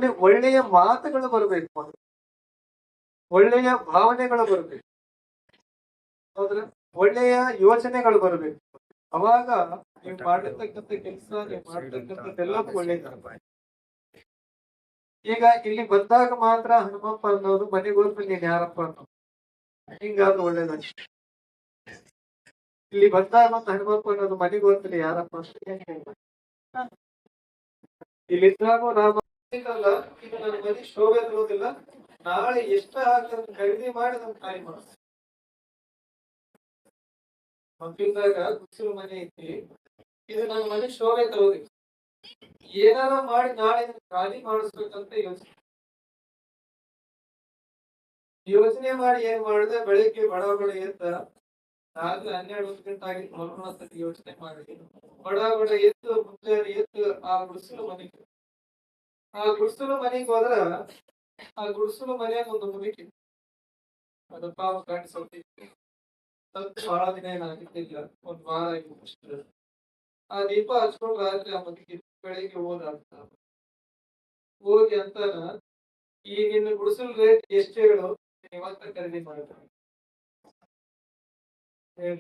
ನಿಮ್ಮಲ್ಲಿ ಒಳ್ಳೆಯ ಮಾತುಗಳು ಬರಬೇಕು, ಒಳ್ಳೆಯ ಭಾವನೆಗಳು ಬರಬೇಕು, ಹೌದ್ರ? ಒಳ್ಳೆಯ ಯೋಚನೆಗಳು ಬರಬೇಕು. ಅವಾಗ ನೀವು ಮಾಡಿರ್ತಕ್ಕಂಥ ಕೆಲಸ, ನೀವು ಮಾಡ್ತಕ್ಕಂಥದ್ದೆಲ್ಲವೂ ಒಳ್ಳೇದು. ಈಗ ಇಲ್ಲಿ ಬಂದಾಗ ಮಾತ್ರ ಹನುಮಪ್ಪ ಅನ್ನೋದು ಮನೆಗೆ ಹೋದ್ಮೇಲೆ ನೀನ್ ಯಾರಪ್ಪ ಅನ್ನೋ ಹಿಂಗಾದ್ರೂ ಒಳ್ಳೇದ. ಇಲ್ಲಿ ಬಂದಾಗ ಮತ್ತೆ ಹನುಮಪ್ಪ ಅನ್ನೋದು ಮನೆಗೆ ಹೋದ್ಮೇಲೆ ಯಾರಪ್ಪ ಅಂತ ಇಲ್ಲಿ ಇದ್ದಾಗ ರಾಮ ಇಲ್ಲ, ಇದು ನನ್ನ ಮನೆ ಶೋಭೆ ತರೋದಿಲ್ಲ, ನಾಳೆ ಎಷ್ಟ ಹಾಕಿ ಖರೀದಿ ಮಾಡಿ ನಮ್ ಖಾಲಿ ಮಾಡ. ಮಕ್ಕಳಿದ್ದಾಗ ಗುಡಿಸಲು ಮನೆ ಐತಿ, ಇದು ನನ್ನ ಮನೆ ಶೋಭೆ ತರೋದಿಲ್ಲ, ಏನಾರ ಮಾಡಿ ನಾಳೆ ಖಾಲಿ ಮಾಡಿಸ್ಬೇಕಂತ ಯೋಚನೆ ಮಾಡಿ ಏನ್ ಮಾಡಿದೆ, ಬೆಳಿಗ್ಗೆ ಬಡ ಬಡ ಎದ್ದ, ರಾತ್ರಿ 12 ಗಂಟೆ ಆಗಿತ್ತು ಮಲ್ಕೊಳಸತಿ ಯೋಚನೆ ಮಾಡಿ ಬಡ ಬಡ ಎದ್ದು ಮುಂಜಾನೆ ಎದ್ದು ಆ ಗುಡಿಸಲು ಮನೆಗೆ ಹೋದ್ರ, ಆ ಗುಡಿಸಲು ಮನೆಯಾಗ ಒಂದು ಮುದುಕಿ, ಅದು ಪಾಪ ಕಾಣಿಸೋತಿತ್ತು. ಬಹಳ ದಿನ ಏನಾಗಿದ್ದಿಲ್ಲ, ಒಂದ್ ವಾರ ಆಗಿತ್ತು. ಆ ದೀಪ ಹಚ್ಕೊಂಡು ರಾತ್ರಿ ಆ ಮುದುಕಿ ಬೆಳಿಗ್ಗೆ ಹೋಗಿ ಅಂತಾನ, ಈ ನಿನ್ನ ಗುಡಿಸಲು ರೇಟ್ ಎಷ್ಟು ಹೇಳು, ಇವತ್ತ ಖರೀದಿ ಮಾಡ್ತಾರೆ. ಹೇಳ,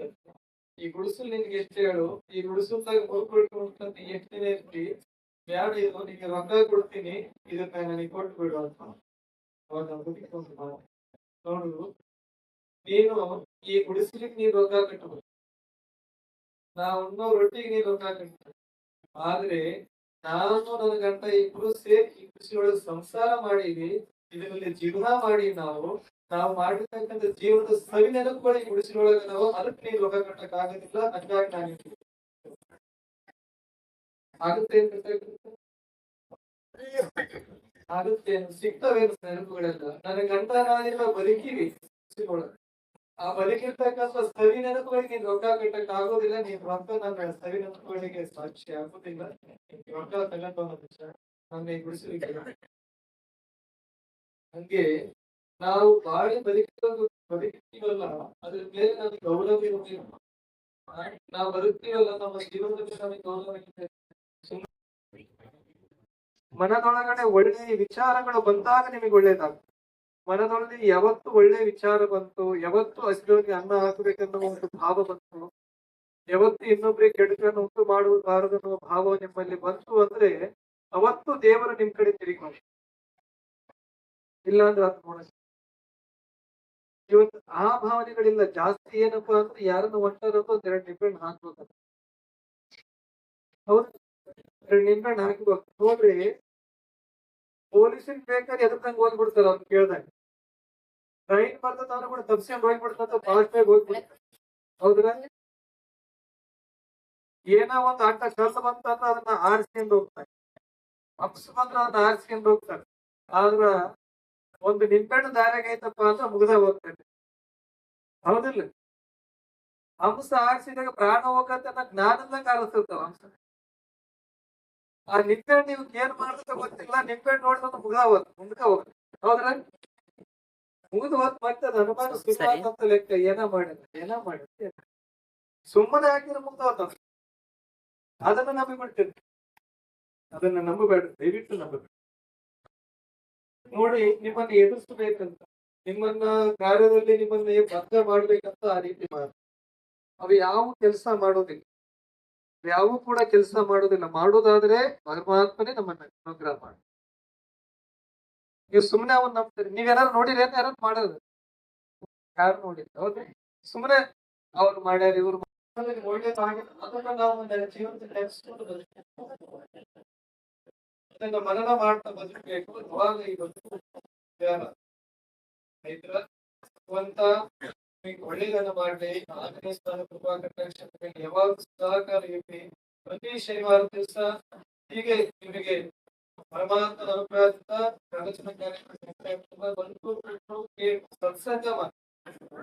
ಈ ಗುಡಿಸಲು ನಿನ್ಗೆ ಎಷ್ಟು ಹೇಳು, ಈ ಗುಡಿಸಲ್ದಾಗ ಹೋಗ್ಬಿಟ್ಟು ಎಷ್ಟು ದಿನ ಇರ್ತಿ, ಬ್ಯಾಡ ಇದು ನಿಂಗೆ ರೊಕ್ಕ ಕೊಡ್ತೀನಿ, ಇದನ್ನ ನನಗೆ ಕೊಟ್ಟು ಬಿಡು ಅಂತ. ಅವಾಗ ನೋಡು, ನೀನು ಈ ಗುಡಿಸಲಿಕ್ಕೆ ನೀನ್ ರೊಕ್ಕ ಕಟ್ಟಬಹುದು, ನಾವು ಉಣ್ಣೋ ರೊಟ್ಟಿಗೆ ನೀನ್ ರೊಕ್ಕ ಕಟ್ಟ, ಆದ್ರೆ ನಾನು ನನ್ನ ಗಂಟ ಇಬ್ರು ಸೇರಿ ಈ ಕೃಷಿಯೊಳಗೆ ಸಂಸಾರ ಮಾಡೀವಿ, ಇದರಲ್ಲಿ ಜೀವನ ಮಾಡಿ ನಾವು ಮಾಡಿರ್ತಕ್ಕಂಥ ಜೀವನದ ಸವಿ ನೆನಪುಗಳು ಈ ಗುಡಿಸಲೊಳಗೆ ನಾವು, ಅದಕ್ಕೆ ನೀವು ರೊಕ್ಕ ಕಟ್ಟಕ್ ಆಗೋದಿಲ್ಲ. ಹಂಗಾಗಿ ನಾನು ಆಗುತ್ತೇನು, ಸಿಗ್ತವೇನು ನೆನಪುಗಳೆಲ್ಲ. ನನ್ನ ಗಂಟ ನಾನಿಲ್ಲ ಬದುಕಿವಿ ಗುಡಿಸಲೊಳಗೆ, ಆ ಬದುಕಿರ್ತಕ್ಕಂಥ ಸವಿ ನೆನಪುಗಳಿಗೆ ನೀನ್ ರೊಕ್ಕ ಕಟ್ಟಕ್ ಆಗೋದಿಲ್ಲ. ನೀನ್ ರೊಕ್ಕ ನನ್ನ ಸವಿ ನೆನಪುಗಳಿಗೆ ಸಾಕ್ಷಿ ಆಗೋದಿಲ್ಲ. ರೊಕ್ಕ ತಗೊಂಡ ನನ್ನ ಈ ಗುಡಿಸಲಿಕ್ಕೆ. ಹಂಗೆ ನಾವು ಬಾಳಿ ಬದುಕ್ತೀವಲ್ಲ, ಅದ್ರ ಮೇಲೆ ನಮಗೆ ಗೌರವ ಇರುವುದಿಲ್ಲ. ನಾವು ಬದುಕ್ತೀವಲ್ಲ, ನಮ್ಮ ಜೀವನದ ಮೇಲೆ ನಮಗೆ ಗೌರವ ಇದೆ. ಮನದೊಳಗಡೆ ಒಳ್ಳೆಯ ವಿಚಾರಗಳು ಬಂದಾಗ ನಿಮಗೆ ಒಳ್ಳೇದಾಗ್ತದೆ. ಮನದೊಳಗೆ ಯಾವತ್ತು ಒಳ್ಳೆ ವಿಚಾರ ಬಂತು, ಯಾವತ್ತು ಹಸಿಗಳಿಗೆ ಅನ್ನ ಹಾಕಬೇಕನ್ನೋ ಒಂದು ಭಾವ ಬಂತು, ಯಾವತ್ತು ಇನ್ನೊಬ್ಬರಿಗೆ ಕೆಡುಕನ್ನು ಉಂಟು ಮಾಡುವುದಾರದನ್ನೋ ಭಾವ ನಿಮ್ಮಲ್ಲಿ ಬಂತು ಅಂದ್ರೆ, ಅವತ್ತು ದೇವರು ನಿಮ್ ಕಡೆ ತಿರುಗಿ ಮಾಡಿ. ಇಲ್ಲ ಅಂದ್ರೆ ಅದು ನೋಡ, ಇವತ್ತು ಆ ಭಾವನೆಗಳಿಲ್ಲ. ಜಾಸ್ತಿ ಏನಪ್ಪಾ ಅಂದ್ರೆ ಯಾರನ್ನು ಹೊಂಟಾರದು 2 ನಿಂಬೆಹಣ್ಣು ಹಾಕ್ಬೇಕು. ಹೌದು, 2 ನಿಂಬೆಹಣ್ಣು ಹಾಕ್ಬೇಕು. ನೋಡ್ರಿ, ಪೊಲೀಸಿಗೆ ಬೇಕಾದ್ರೆ ಎದ್ರಂಗ ಹೋಗ್ಬಿಡ್ತಾರ ಅವ್ರು ಕೇಳ್ದಂಗ. ಟ್ರೈನ್ ಬರ್ತದ ಕೂಡ ತಪ್ಸ್ಕೊಂಡ್ ಹೋಗ್ಬಿಡ್ತಂತ, ಫಾಸ್ಟ್ ಆಗಿ ಹೋಗ್ಬಿಡ್ತಾರೆ. ಹೌದ್ರ? ಏನೋ ಒಂದು ಅಡ್ಡ ಕಲ್ಲು ಬಂತಂದ್ರೆ ಅದನ್ನ ಆರಿಸ್ಕೊಂಡು ಹೋಗ್ತಾರೆ, ಅಪ್ಸ್ ಬಂದ್ರೆ ಅದನ್ನ ಆರಿಸ್ಕೊಂಡು ಹೋಗ್ತಾರೆ. ಆದ್ರ ಒಂದು ನಿಂಬೆಹಣ್ಣು ದಾರ್ಯಾಗ ಐತಪ್ಪ ಅಂದ್ರೆ ಮುಗ್ದ ಹೋಗ್ತದೆ. ಹೌದಿಲ್ಲ? ಹಂಸ ಆರಿಸಿದಾಗ ಪ್ರಾಣ ಹೋಗತ್ತೆ ಅನ್ನೋ ಜ್ಞಾನದಂಗ ಆರಿಸಿರ್ತಾವ ಹಂಸ. ಆ ನಿಂಬೆಹಣ್ಣು ನೀವು ಏನ್ ಮಾಡ್ತಾ ಗೊತ್ತಿಲ್ಲ, ನಿಂಬೆಹಣ್ಣು ನೋಡಿದ್ರೆ ಮುಂದಕ ಹೋಗುತ್ತೆ. ಹೌದ್ರ? ಮುಗಿದು ಹೋದ್ ಮತ್ತೆ ಅದು ಅನುಮಾನ ಸುಮ್ಮನೆ ಲೆಕ್ಕ. ಏನ ಮಾಡಿದ ಸುಮ್ಮನೆ ಹಾಕಿದ್ರೆ ಮುಗ್ದ ಹೋದ. ಅದನ್ನ ನಂಬಿಬಿಡ್ತೀರಿ, ಅದನ್ನ ನಂಬಬೇಡ, ದಯವಿಟ್ಟು ನಂಬಬೇಡ. ನೋಡಿ, ನಿಮ್ಮನ್ನ ಎದುರಿಸಬೇಕಂತ, ನಿಮ್ಮನ್ನ ಕಾರ್ಯದಲ್ಲಿ ನಿಮ್ಮನ್ನ ಭಂಗ ಮಾಡ್ಬೇಕಂತ ಆ ರೀತಿ ಮಾಡಿ ಅವು ಯಾವ ಕೆಲಸ ಮಾಡೋದಿಲ್ಲ, ಯಾವ ಕೂಡ ಕೆಲಸ ಮಾಡೋದಿಲ್ಲ. ಮಾಡೋದಾದ್ರೆ ಪರಮಾತ್ಮನೇ ನಮ್ಮನ್ನ ಅನುಗ್ರಹ ಮಾಡಿ. ನೀವು ಸುಮ್ಮನೆ ಅವನ್ನ ನಂಬ್ತೀರಿ. ನೀವೇನಾರು ನೋಡಿರಿ ಅಂತ ಯಾರು ಮಾಡೋದು? ಯಾರು ನೋಡಿರಿ? ಹೌದು, ಸುಮ್ಮನೆ ಅವ್ರು ಮಾಡ್ಯಾರ ಇವ್ರು ಅದನ್ನ ನಾವು ಜೀವನದಲ್ಲಿ ಅದನ್ನ ಮನನ ಮಾಡ್ತಾ ಬದುಕಬೇಕು. ಅವಾಗ ಈ ಬದುಕು ಒಳ್ಳೆಯದನ್ನ ಮಾಡಲಿ. ಆಂಜನೇಯ ಸ್ವಾಮಿ ಕೃಪಾ ಕಟಾಕ್ಷ ಯಾವಾಗ ಸಹಕಾರ ಇರಲಿ. ಪ್ರತಿ ಶನಿವಾರ ದಿವಸ ಹೀಗೆ ನಿಮಗೆ ಪರಮಾತ್ಮನ ಅನುಗ್ರಹದಿಂದ ಪ್ರವಚನ ಕಾರ್ಯಕ್ರಮ ಬಂದು ಸತ್ಸಂಗಮ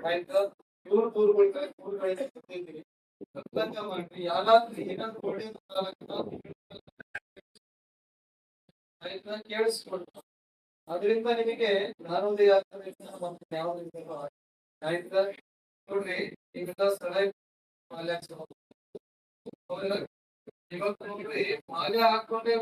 ಆಯ್ತಾ. ಊರುಗಳಿಗೆ ಬರ್ತಿದ್ದೀವಿ, ಸತ್ಸಂಗ ಮಾಡ್ರಿ. ಯಾರಾದ್ರೂ ಏನಾದ್ರು ಒಳ್ಳೆಯದು ಆಯ್ತಾ ಕೇಳಿಸ್ಕೊಳ್ತು, ಅದರಿಂದ ನಿಮಗೆ ಜ್ಞಾನೋದಯ ಆಗ್ತದೆ. ಯಾವ್ದು ಆಯ್ತಾ? ನೋಡ್ರಿ, ಈಗ ಸ್ಥಳ ಮಾಲ್ಯ ಇವತ್ತು ನೋಡ್ರಿ, ಮಾಲ್ಯ ಹಾಕೊಂಡೆ